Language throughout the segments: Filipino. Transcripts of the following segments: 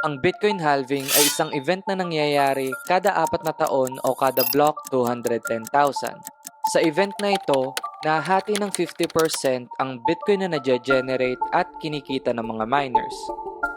Ang Bitcoin halving ay isang event na nangyayari kada 4 na taon o kada block 210,000. Sa event na ito, nahati ng 50% ang Bitcoin na nadya-generate at kinikita ng mga miners.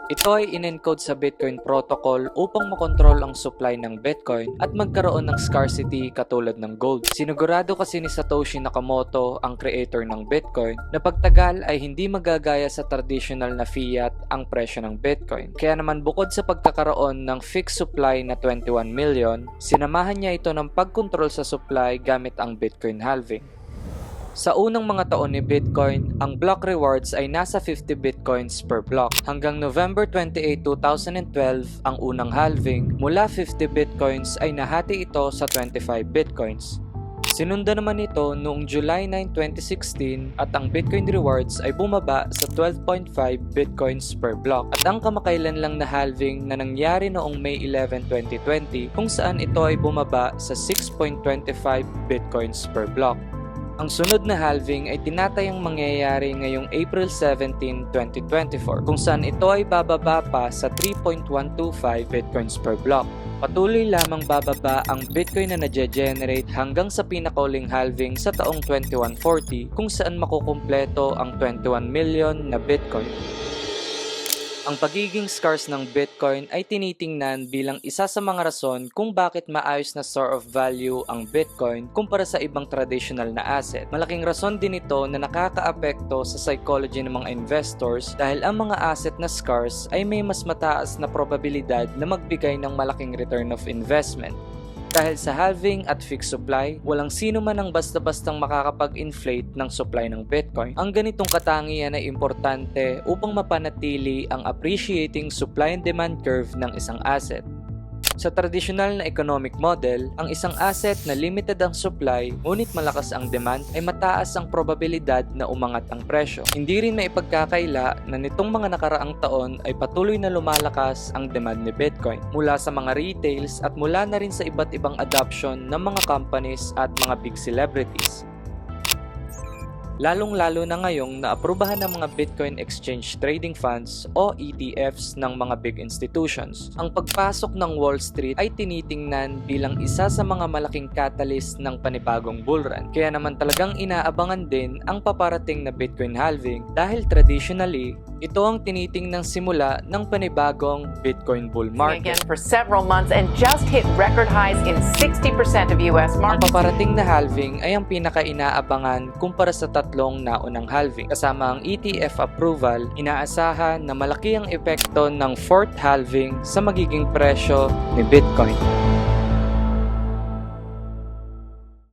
Ito ay in-encode sa Bitcoin protocol upang makontrol ang supply ng Bitcoin at magkaroon ng scarcity katulad ng gold. Sinigurado kasi ni Satoshi Nakamoto, ang creator ng Bitcoin, na pagtagal ay hindi magagaya sa traditional na fiat ang presyo ng Bitcoin. Kaya naman bukod sa pagkakaroon ng fixed supply na 21 million, sinamahan niya ito ng pagkontrol sa supply gamit ang Bitcoin halving. Sa unang mga taon ni Bitcoin, ang block rewards ay nasa 50 Bitcoins per block. Hanggang November 28, 2012, ang unang halving, mula 50 Bitcoins ay nahati ito sa 25 Bitcoins. Sinundan naman ito noong July 9, 2016 at ang Bitcoin rewards ay bumaba sa 12.5 Bitcoins per block. At ang kamakailan lang na halving na nangyari noong May 11, 2020 kung saan ito ay bumaba sa 6.25 Bitcoins per block. Ang sunod na halving ay tinatayang mangyayari ngayong April 17, 2024 kung saan ito ay bababa pa sa 3.125 Bitcoins per block. Patuloy lamang bababa ang Bitcoin na nadya-generate hanggang sa pinakauling halving sa taong 2140 kung saan makukumpleto ang 21 million na Bitcoin. Ang pagiging scarce ng Bitcoin ay tinitingnan bilang isa sa mga rason kung bakit maayos na store of value ang Bitcoin kumpara sa ibang traditional na asset. Malaking rason din ito na nakakaapekto sa psychology ng mga investors dahil ang mga asset na scarce ay may mas mataas na probabilidad na magbigay ng malaking return of investment. Dahil sa halving at fixed supply, walang sino man ang basta-bastang makakapag-inflate ng supply ng Bitcoin. Ang ganitong katangian ay importante upang mapanatili ang appreciating supply and demand curve ng isang asset. Sa tradisyonal na economic model, ang isang asset na limited ang supply ngunit malakas ang demand ay mataas ang probabilidad na umangat ang presyo. Hindi rin maipagkakaila na nitong mga nakaraang taon ay patuloy na lumalakas ang demand ni Bitcoin mula sa mga retails at mula na rin sa iba't ibang adoption ng mga companies at mga big celebrities. Lalong-lalo na ngayong naaprubahan ng mga Bitcoin Exchange Trading Funds o ETFs ng mga big institutions. Ang pagpasok ng Wall Street ay tinitingnan bilang isa sa mga malaking catalyst ng panibagong bullrun. Kaya naman talagang inaabangan din ang paparating na Bitcoin halving dahil traditionally, ito ang tinitingnang simula ng panibagong Bitcoin bull market. Again for several months and just hit record highs in 60% of US Ang markets. paparating na halving ay ang pinaka-inaabangan kumpara sa tatlong naunang halving. Kasama ang ETF approval, inaasahan na malaki ang epekto ng fourth halving sa magiging presyo ni Bitcoin.